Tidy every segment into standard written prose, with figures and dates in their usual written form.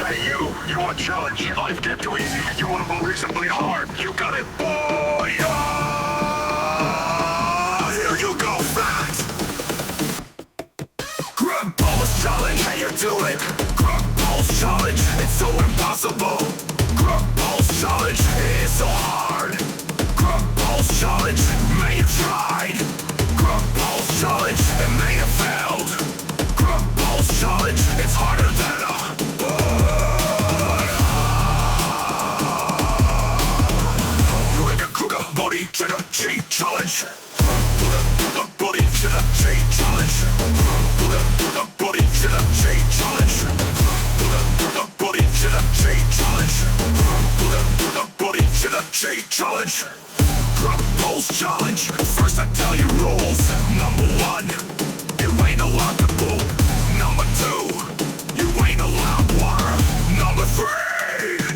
Hey you want challenge? Life get too easy. You want to go reasonably hard. You got it, boy! Here you go, fat! Grab balls challenge, how you do it? Grab balls challenge, it's so impossible. Grab balls challenge, it's so hard. Grab balls challenge, may you tried. Grab balls challenge, and may you failed. Grab balls challenge, it's harder than a body to the cheat challenge. Body to the cheat challenge. Body to the cheat challenge. Body to the cheat challenge. Body to the cheat challenge. Grab balls challenge. First I tell you rules. Number 1, you ain't allowed to poop. Number 2, you ain't allowed water. Number 3,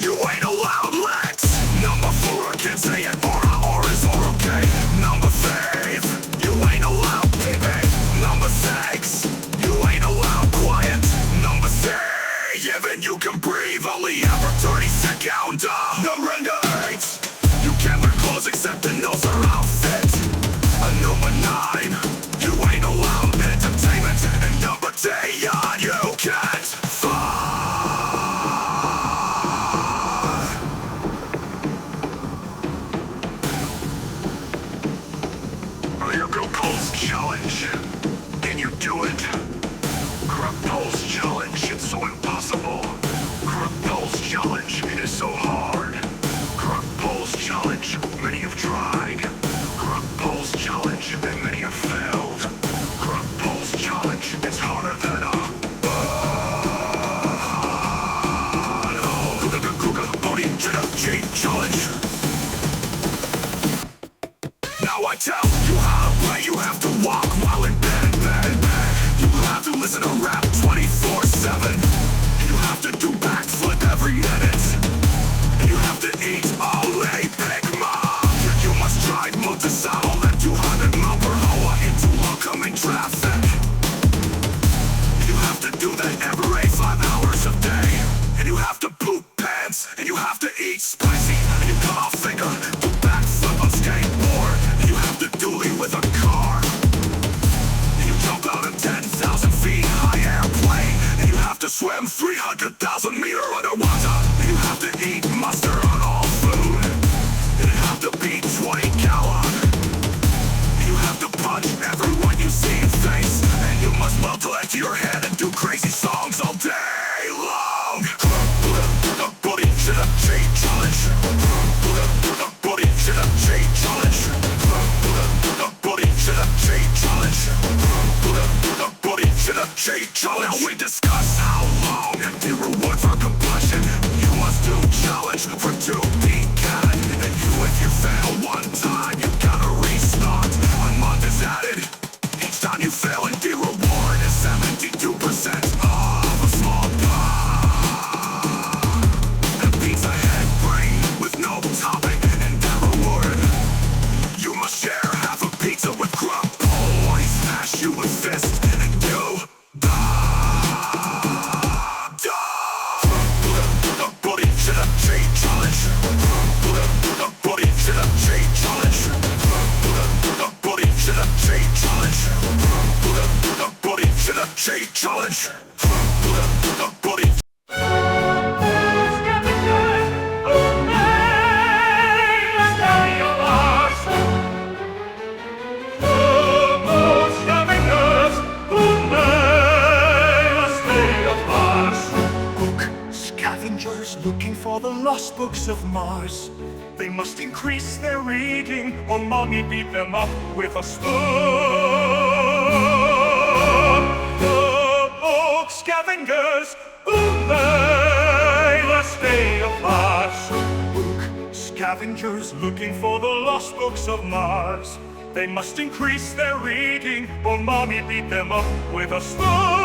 you ain't allowed legs. Number 4, I can't say it. Or is or okay. Number 5, you ain't allowed pee-pee. Number 6, you ain't allowed quiet. Number 3, even you can breathe only ever 30 seconds. Number 8, you can't wear clothes except the nose or outfit. Number 9, you ain't allowed entertainment. And number 10, you can't fly. Challenge. Can you do it? Grab balls challenge, it's so impossible. Grab balls challenge, it is so hard. Grab balls challenge, many have tried. Grab balls challenge, and many have failed. Grab balls challenge, it's harder than a body to the cheat challenge. Now I tell you how to play, you have to walk while in bed. You have to listen to rap 24/7. You have to do backflip every minute. You have to eat all day Big Mac. You must drive motorcycle at 200 miles per hour into oncoming traffic. You have to do that every 5 hours a day. And you have to poop pants. And you have to eat spicy. And you cut off finger, do backflip on skateboard. You have to Dilly with a car. And you jump out of 10,000 feet high airplane. And you have to swim 300,000 meters underwater. And you have to eat mustard on all food. And you have to beat 20 gallon. And you have to punch everyone you see in face. And you must melt to your head and do crazy songs all day long. Body to the cheat challenge. Body to the cheat challenge. Body to the cheat challenge. Body to the cheat challenge. Now we discuss how long the reward for completion. You must do challenge for 2 decades. And if you fail one time, you gotta restart. 1 month is added each time you fail, and the reward is 72% of a small pot. And pizza head brain with no topping. And that reward, you must share half a pizza with crumb. Oh, I smash you with fist, and you body to the cheat challenge. Body to the cheat challenge. Body to the cheat challenge. Body to the cheat challenge. Body. Looking for the lost books of Mars. They must increase their reading, or mommy beat them up with a spoon. The book scavengers, who may last day of Mars. Book scavengers looking for the lost books of Mars. They must increase their reading, or mommy beat them up with a spoon.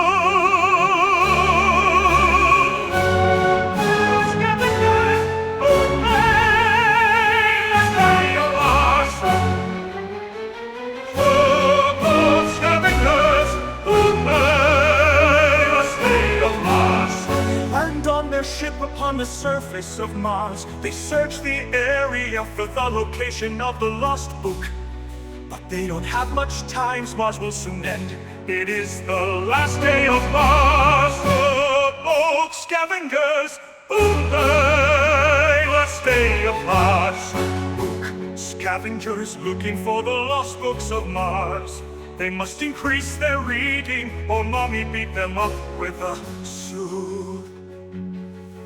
their ship upon the surface of Mars. They search the area for the location of the lost book. But they don't have much time, Mars will soon end. It is the last day of Mars. The book scavengers, the last day of Mars. Book scavengers looking for the lost books of Mars. They must increase their reading, or mommy beat them up with a sword.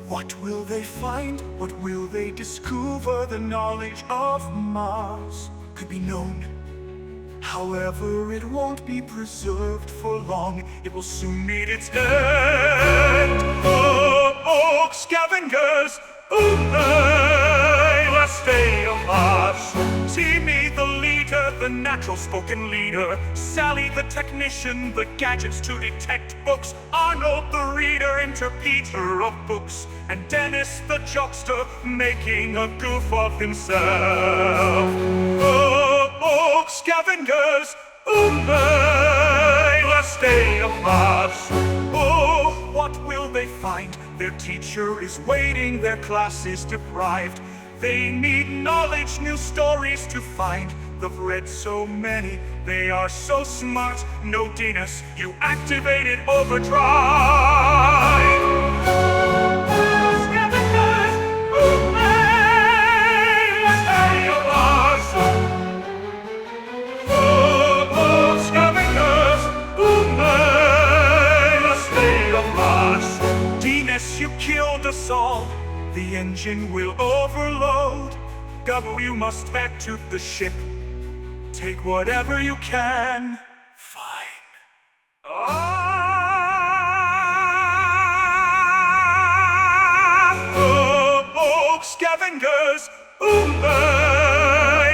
What will they find? What will they discover? The knowledge of Mars could be known. However, it won't be preserved for long. It will soon meet its end. Oh, scavengers, last day of Mars. See me, the leader, the natural spoken leader. Sally, the technician, the gadgets to detect books. Arnold, the reader, interpreter of books. And Dennis, the jokester, making a goof of himself. Oh, scavengers, last day of Mars. Oh, what will they find? Their teacher is waiting, their class is deprived. They need knowledge, new stories to find. They've read so many, they are so smart. No, Dennis, you activated overdrive. Scavengers, last day of Mars. Scavengers, last day of Mars. Dennis, you killed us all. The engine will overload. Gubbo, you must back to the ship. Take whatever you can find. Oh, scavengers,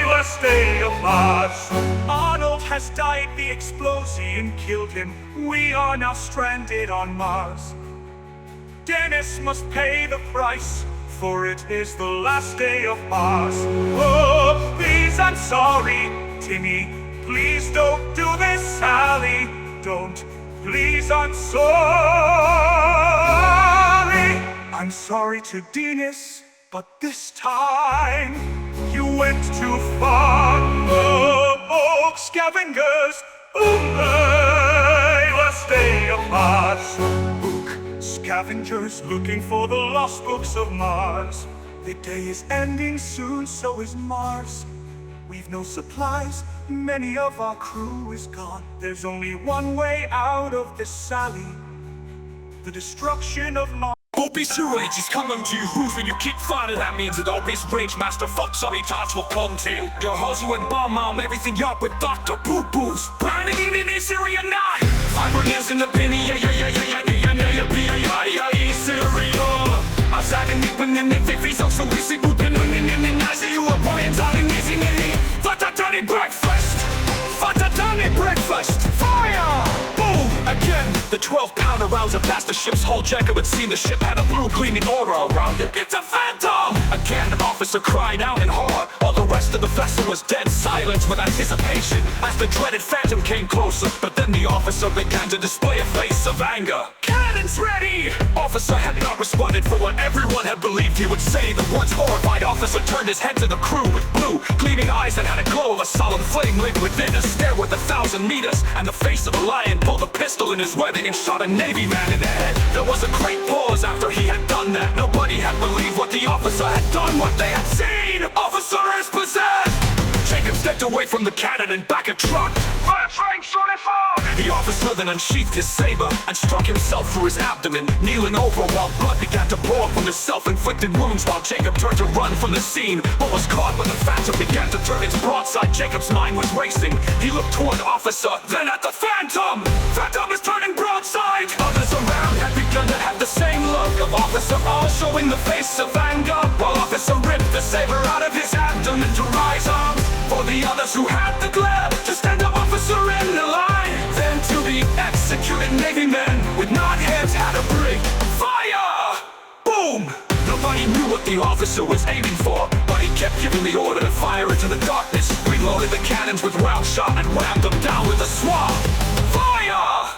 last day of Mars. Arnold has died, the explosion killed him. We are now stranded on Mars. Dennis must pay the price, for it is the last day of Mars. Oh, please, I'm sorry, Timmy. Please don't do this, Sally. Don't. Please, I'm sorry. I'm sorry to Dennis, but this time you went too far. Oh, scavengers, last day of Mars. Scavengers looking for the lost books of Mars. The day is ending soon, so is Mars. We've no supplies, many of our crew is gone. There's only one way out of this, Sally. The destruction of Mars. Obis rage is coming to you, and you keep finding that means that Obis rage master fucks all he touch will contain. Your hustle and bomb mom, everything up with Dr. Boo Boos. Burning in this area 9. 5 years in the penny, Asagin in the fifties of so we see moving in as you are pointing in easy Fatatani breakfast. Fatatani breakfast. Fire! Boom! Again, the 12-pounder rounds have passed the ship's hull. Jacob had seen the ship had a blue gleaming aura around it. It's a phantom! Again, an officer cried out in horror. All the rest of the vessel was dead silence with anticipation as the dreaded phantom came closer. But then the officer began to display a face of anger. Cannons ready! Officer had not responded for what everyone had believed he would say. The once horrified officer turned his head to the crew with blue, gleaming eyes that had a glow of a solemn flame lit within. A stare with 1,000 meters, and the face of a lion pulled a pistol in his webbing and shot a Navy man in the head. There was a great pause after he had done that. Nobody had believed what the officer had done, what they had seen. Officer is possessed! Jacob stepped away from the cannon and back a truck. The officer then unsheathed his saber and struck himself through his abdomen, kneeling over while blood began to pour from his self-inflicted wounds while Jacob turned to run from the scene, but was caught when the phantom began to turn its broadside. Jacob's mind was racing. He looked toward Officer, then at the phantom. Phantom is turning broadside. Others around had begun to have the same look of Officer, all showing the face of anger, while Officer ripped the saber out of his abdomen to rise up. For the others who had the glare to stand up, Officer in the line, then to be executed Navy men with knot heads had a break. Fire! Boom! Nobody knew what the officer was aiming for, but he kept giving the order to fire into the darkness. Reloaded the cannons with round shot and whammed them down with a swab. Fire!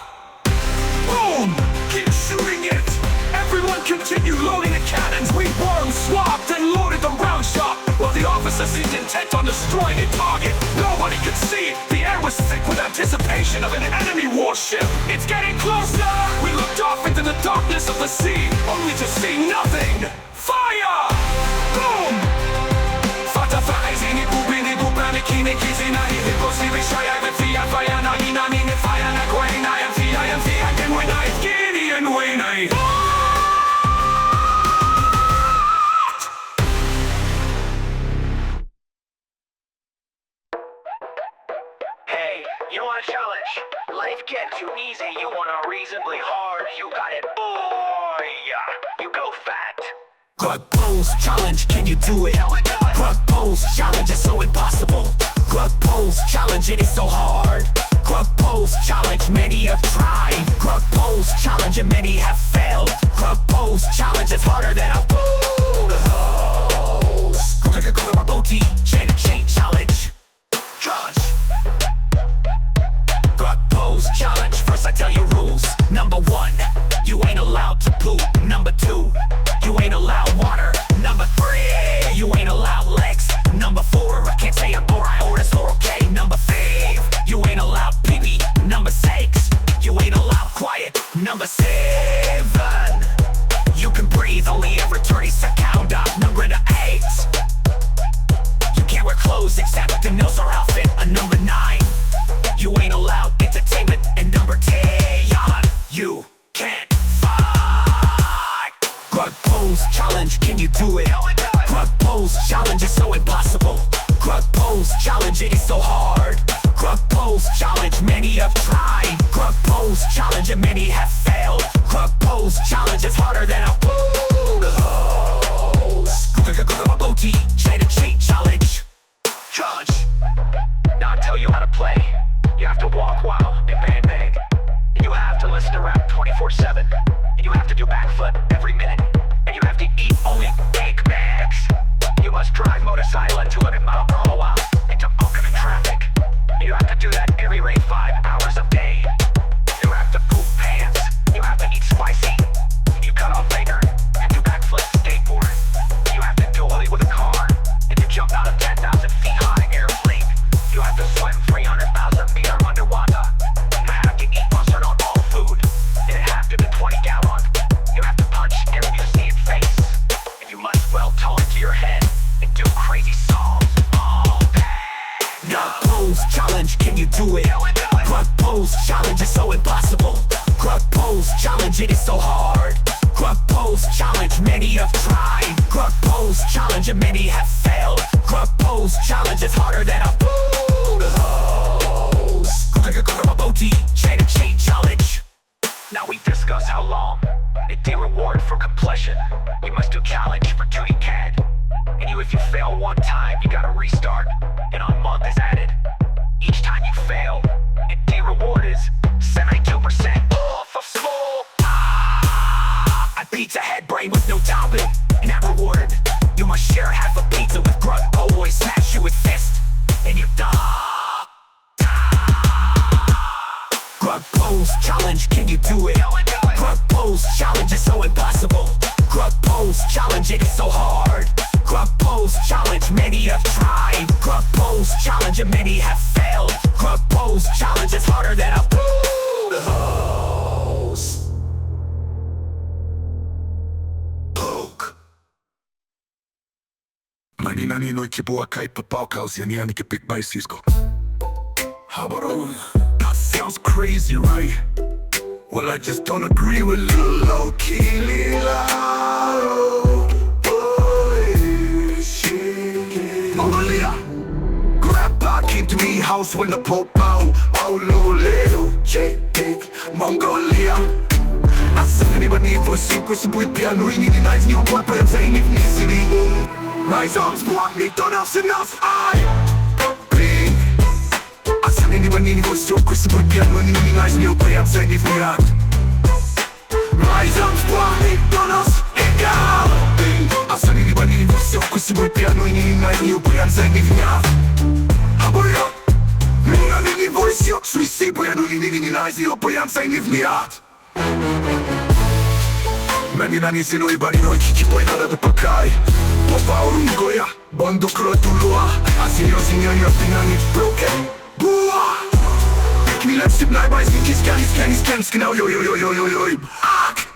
Boom! Keep shooting it! Every Everyone continued loading the cannons. We bore them swabbed and loaded the round shot, while the officer seemed intent on destroying a target. Nobody could see it. The air was thick with anticipation of an enemy warship. It's getting closer! We looked off into the darkness of the sea, only to see nothing. Fire! Boom! Fata faizini bubini bubani kini kizina hivi posivi shaya vifia faya na hina nini faya na kwena ya fia and when I giddy and when I Hey, you want a challenge? Life get too easy, you want a reasonably hard. You got it, boy. You go fat. Grug Pose Challenge, can you do it? Grug Pose Challenge is so impossible. Grug Pose Challenge, it is so hard. Grug Pose Challenge, many have tried. Grug Pose Challenge, and many have failed. Grug Pose Challenge is harder than a pose. Chain challenge. Grug Pose Challenge, first I tell you rules. Number 1, you ain't allowed to poop. Number 2, you ain't allowed water. Number 3, you ain't allowed legs. Number 4, I can't say I'm alright or it's okay. Number 5, you ain't allowed pee-pee. Number 6, you ain't allowed quiet. Number 7, you can breathe only every 30 seconds. Number 8, you can't wear clothes except the nails or outfit. Number 9, you ain't allowed entertainment. And number 10, you can't fight. Grug Pose Challenge, can you do it? Grug Pose Challenge is so impossible. Grug Pose Challenge, it is so hard. Grug Pose Challenge, many have tried. Grug Pose Challenge, and many have failed. Grug Pose Challenge is harder than a pose. Chain challenge. Now I tell you how to play. You have to walk while they bang. You have to listen to rap 24/7. And you have to do backflip every minute. And you have to eat only Big Macs. You must drive motorcycle at 200 miles per hour into oncoming traffic. You have to do that every rate 5 hours a day. You have to poop pants. You have to eat spicy. You cut off later and do backflip skateboard. You have to dually with a car. And you jump out of 10,000 feet high airplane. You have to swim 300,000 meters underwater. You have to eat mustard on all food. And it have to be 20 gallon. You have to punch every you see in face. And you must well talk to your head and do crazy songs all day. Grug Pose Challenge, can you do it? Grug Pose Challenge is so impossible. Grug Pose Challenge, it is so hard. Grug Pose Challenge, many have tried. Grug Pose Challenge, and many have failed. Grug Pose Challenge is harder than a pose. Chain challenge. Now we discuss how long. It the reward for completion. You must do challenge for 2 you can. And if you fail one time, you gotta restart. And a month is added. Each time you fail, and the reward is 72% off of small. I beat a head brain with no topping. And that reward, you must share half a pizza with Grug. Always smash you with fist, and you die. Grug Pose Challenge, can you do it? Grug Pose Challenge is so impossible. Grug Pose Challenge, it is so hard. Grug Pose Challenge, many have tried. Grug Pose Challenge, and many have failed. Grug Pose Challenge is harder than a pose. Nani noi kibua kai papaukaus yani yani ke big bicycle. How about that sounds crazy, right? Well, I just don't agree with little low key Lilo. Mongolia. Grandpa came to me house when the Pope out. Paulo little J-Big Mongolia. Asa anybody for secrets with piano ringing in eyes. New what I'm saying if easily. Rise arms block me, don't else and else I big. Asa anybody for secrets with piano ringing in eyes. New what I'm saying if we act. Rise arms block me, don't else egal. Asa anybody for secrets with piano ringing in eyes. New what I'm saying if we act. Haboya. Minha ninguém voice yok suicide piano ringing in eyes. New what I'm saying if we act. Menina sino iba rin kikipoy na pagkay Papaurong ko ya Bando kro tulua Asinyo sinyo pinani broken Buwa Milan sip na iba Scan Skinaw yo Ak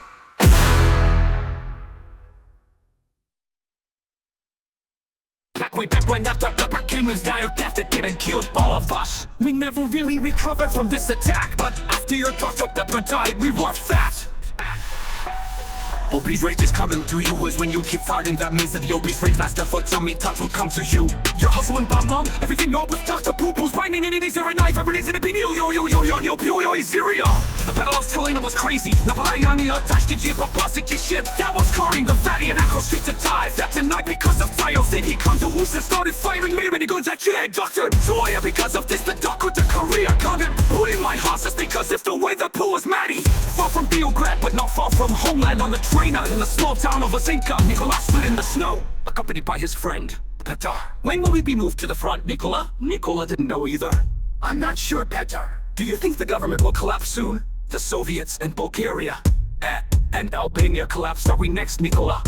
Way back when after the Kim's dire death it didn't kill all of us. We never really recovered from this attack, but after your Dr. Pepper died, we were fat. Obese rage is coming to you is when you keep farting. That means that the obese rage master for tummy thoughts will come to you. You're hustling bomb mom, everything all with Dr. Poo Poo's binding any days every night. Every day's in a big yo cereal. The battle of Selena was crazy. Napalayani attached to Jeep, plastic ship. That was carring the fatty and Acro Street to die. That tonight because of trials did he come to Woos and started firing me many guns at Jay Dr. Toya. Because of this the doc with the career gunner pulling my horses because if the way the pool was Maddie. Far from Beograd but not far from homeland on the trainer in the small town of Lasenka. Nicola stood in the snow, accompanied by his friend, Petar. When will we be moved to the front, Nicola? Nicola didn't know either. I'm not sure, Petar. Do you think the government will collapse soon? The Soviets and Bulgaria and Albania collapsed. Are we next, Nicola?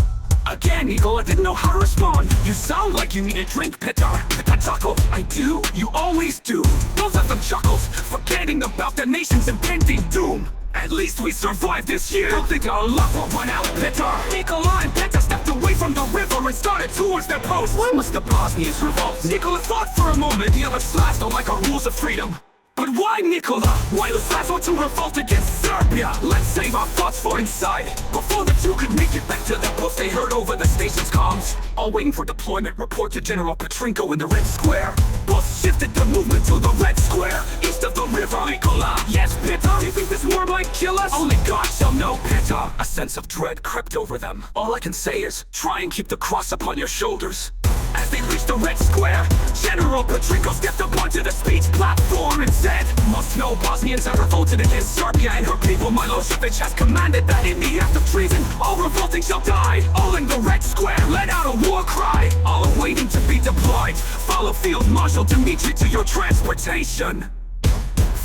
Again, Nicola didn't know how to respond. You sound like you need a drink, Petar. Petacco, I do. You always do. Both of them chuckles, forgetting about the nation's impending doom. At least we survived this year. Don't think our luck will run out, Petar. Nicola and Petar stepped away from the river and started towards their post. Why must the Bosnians revolt? Nicola thought for a moment the others slashed don't like our rules of freedom. But why, Nicola? Why the last want to revolt against Serbia? Let's save our thoughts for inside. Before the two could make it back to their post, they heard over the station's comms. All waiting for deployment, report to General Petrenko in the Red Square. Boss shifted the movement to the Red Square, east of the river, Nicola. Yes, Petar, do you think this war might kill us? Only God shall know, Petar. A sense of dread crept over them. All I can say is, try and keep the cross upon your shoulders. As they reached the Red Square, General Petrenko stepped up onto the speech platform and said, "Must know Bosnians have revolted against Serbia and her people. Milosevic has commanded that in the act of treason, all revolting shall die. All in the Red Square, let out a war cry. All are waiting to be deployed. Follow Field Marshal Dmitri to your transportation."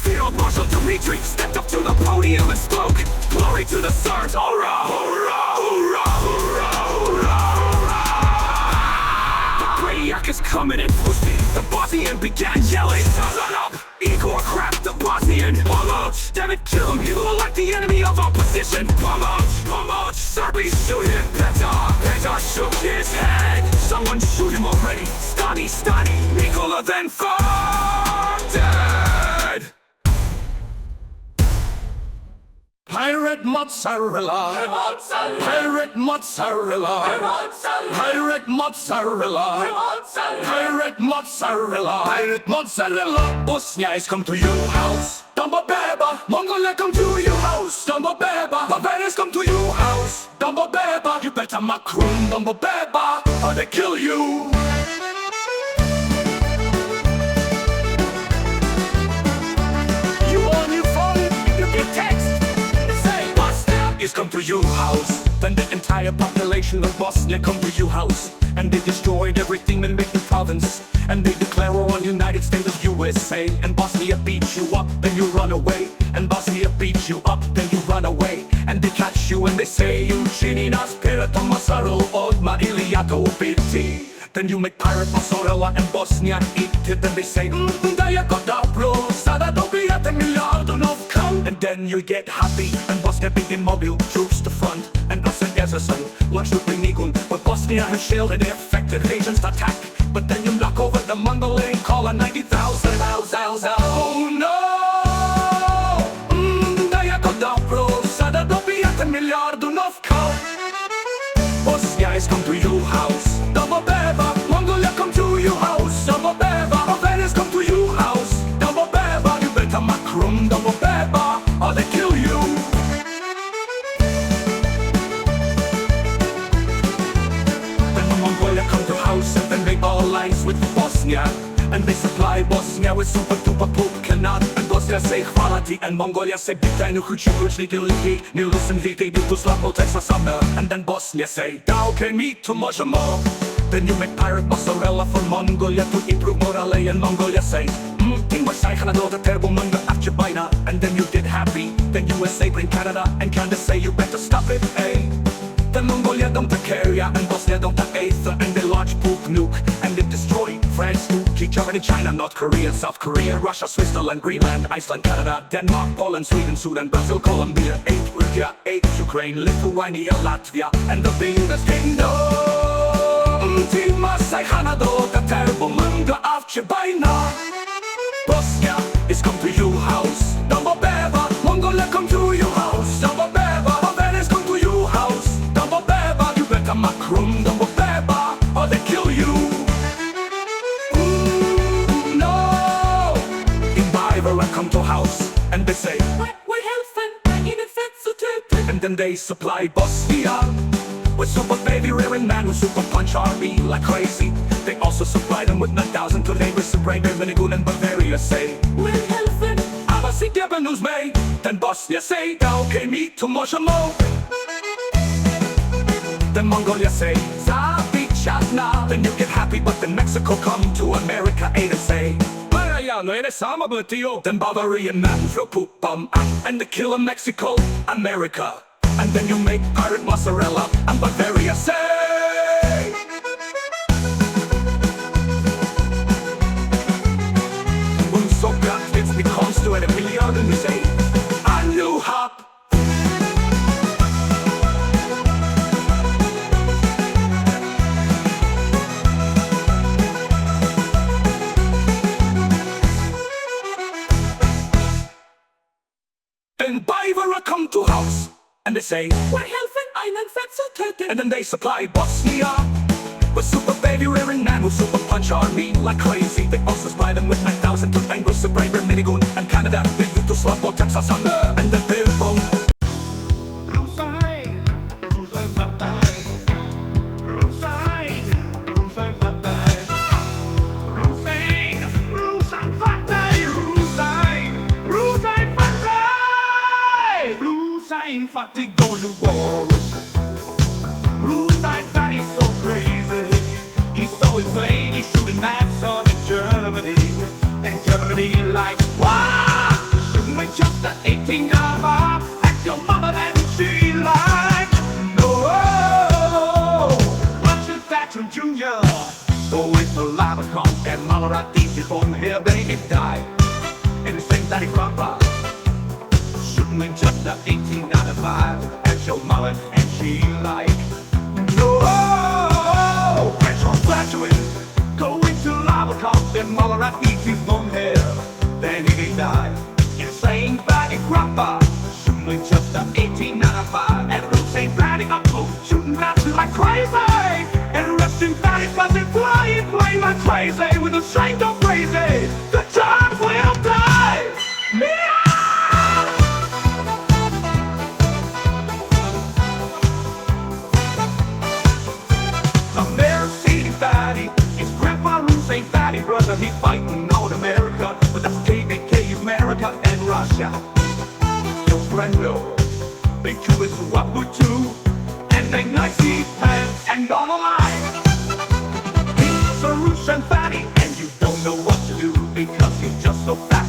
Field Marshal Dmitri stepped up to the podium and spoke, "Glory to the Serbs, hurrah, hurrah, hurrah, hurrah, hurrah." Brainiac is coming in full speed. The Bosnian began yelling, "Shut up!" Igor grabbed the Bosnian. Pomoc! Damn it, kill him! He looked like the enemy of our position. Pomoc! Pomoc! Serbies shoot him! Petar shook his head. Someone shoot him already. Stani! Nikola then fell dead. Pirate mozzarella, pirate mozzarella, pirate mozzarella, pirate mozzarella, pirate mozzarella. Bosnia has come to your house. Dumbo Beba, Mongolia come to your house. Dumbo Beba, Bavarians come to your house. Dumbo Beba, you better macroon. Dumbo Beba, or they kill you. Is come to your house. Then the entire population of Bosnia come to your house. And they destroyed everything and make the province. And they declare war on United States of USA. And Bosnia beats you up, then you run away. And Bosnia beats you up, then you run away. And they catch you and they say, "You čini nas piratom masaru odma ili jako ubiti." Then you make pirate mozzarella and Bosnia eat it. Then they say, "Da jako dobro, sada dobijate milijardu novka." And then you get happy and Bosnia begin mobile troops to front. And us and Ezerson launch to Nigun. But Bosnia has shielded the affected regions attack. But then you knock over the Mongolian call on 90,000. Oh no! Da jako dobro, sada dobijate milijardu novka. Bosnia has come to your house. Dumbo Beba, Mongolia come to your house. Dumbo Beba, Bavarians come to your house. Dumbo Beba, you better macroom. Dumbo Beba, or they kill you. Then the Mongolia come to house and then they all alliance with Bosnia. And they supply Bosnia with super duper poop canard. And Bosnia say hvala ti and Mongolia say bitajnu huću hučni Dilly. Ne listen vite idu tu slabo teksa summer. And then Bosnia say da okay mi tu možemo. Then you make pirate mozzarella for Mongolia to improve morale. And Mongolia say Ting was saying do the terrible manga after China. And then you get happy. Then USA bring Canada and Canada say you better stop it, hey. and Mongolia don't take Korea, and Bosnia don't take Aether, and they launch poop nuke, and they destroy France, Turkey, Germany, China, North Korea, South Korea, Russia, Switzerland, Greenland, Iceland, Canada, Denmark, Poland, Sweden, Sudan, Brazil, Colombia, 8 Russia, 8 Ukraine, Lithuania, Latvia, and the biggest kingdom. Ty masaj Hanado, the terrible manga of Chibina. Bosnia is come to your house. Dumbo Beba, Mongolia come to your house. Dumbo Beba, Venice come to your house. Dumbo Beba, you better macrum. Dumbo Beba, or they kill you. Ooh, no. In Biver I come to house, and they say, we're helping, in effect, and then they supply Bosnia with super baby rearing man with super punch army like crazy. They also supply them with 9,000 to neighbors, Braver, Minigun and Bavaria say, we're helping, aber sie geben uns mehr. Then Bosnia say, da okay me to Moshamo. Then Mongolia say, Zavichatna. Then you get happy, but then Mexico come to America and say, then Bavarian man throw poop bomb and they kill in Mexico, America. And then you make pirate mozzarella and Bavaria say, und so glatt jetzt bekommst du eine Milliarde Musik an New Hop. Then Biver come to house, and they say, we're helping einen Fettzutäten. And then they supply Bosnia with super baby rearing man with super punch army like crazy. They also supply them with 9,000 to Anglos, Braver, Minigun, and Canada, big to Slavo, Texas, and the Billbone. Infatti go to war. Rudolph that is so crazy. He's so insane, he's shooting maps on in Germany. And Germany like, wow! Shouldn't we just the 18 number? Ask your mother and she like, no! Russian Thatcher Jr. So it's a lava come and Malarati is born here, they die. And the same daddy grandpa. Shouldn't we just the 1895 and show mullet and she like, no! French on flattering, going to lava comes and Malarati is born here, then he died. Insane body grandpa. Shouldn't we just the 1895 and Bruce ain't planning up to shooting maps like crazy. And Russian body buzzing flying like crazy with the same go crazy. The time will die. Yeah! Brother, he's fighting North America with the KKK, America and Russia. Your friend will big two is what we do, and they nicely pants and on the line. He's a Russian fatty, and you don't know what to do because he's just so fat.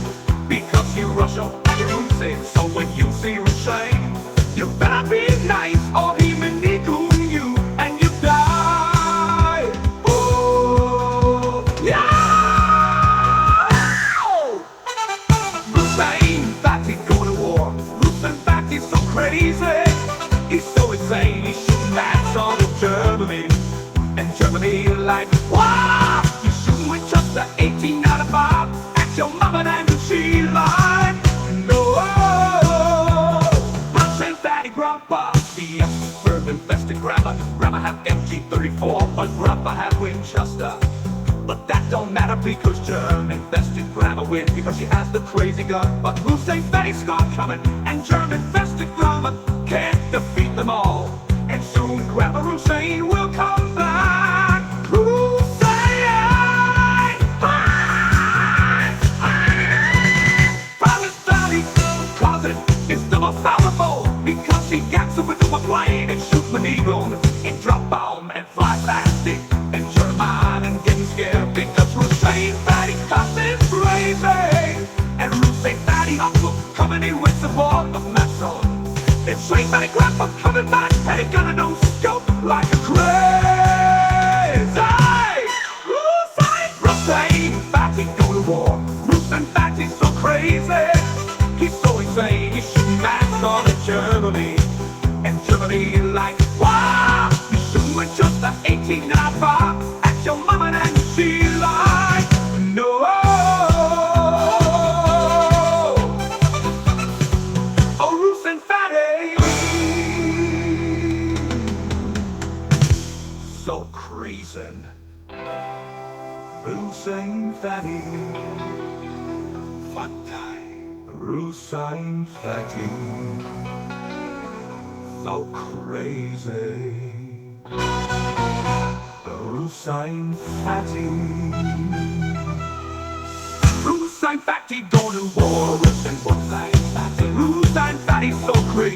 Because he's Russian and you're Russian, so when you see Russian, you better be nice or he may need you and you die. Oh, yeah. Crazy, he's so insane, he's shooting maps on in Germany. And Germany like, wow! You shooting with just the 1895. Ask your mama and she like, no! Russian fatty grandpa, the bird infested grandma. Grandma have MG34, but grandpa have Winchester. But that don't matter because German-infested grandma wins because she has the crazy gun. But Hussein Fatty's got coming, and German-infested grandma can't defeat them all. And soon Grandma Hussein will come back. Hussein! Palestine, cousin, is the most powerful because he gets up into a plane and shoots an eagle and drop bomb and fly plastic and German and getting scared because Hussein Fatty cousin crazy. And Hussein Fatty uncle coming in with support of muscle. It's Hussein Fatty grandpa coming back and he gonna know scope. like a crazy. Rustain, Fatty go to war. Rustain, Fatty's so crazy. He's so insane, he's shooting maps on in Germany. And Germany like, wow, you shooting with just the 1895 at your mama and she like, no. Oh, Rustain, Fatty, so crazy. Rustain, Fatty, Rustain, Fatty, so crazy. Rustain, Fatty, Rustain, Fatty, go to war. Rustain, Fatty, Rustain, Fatty, so crazy.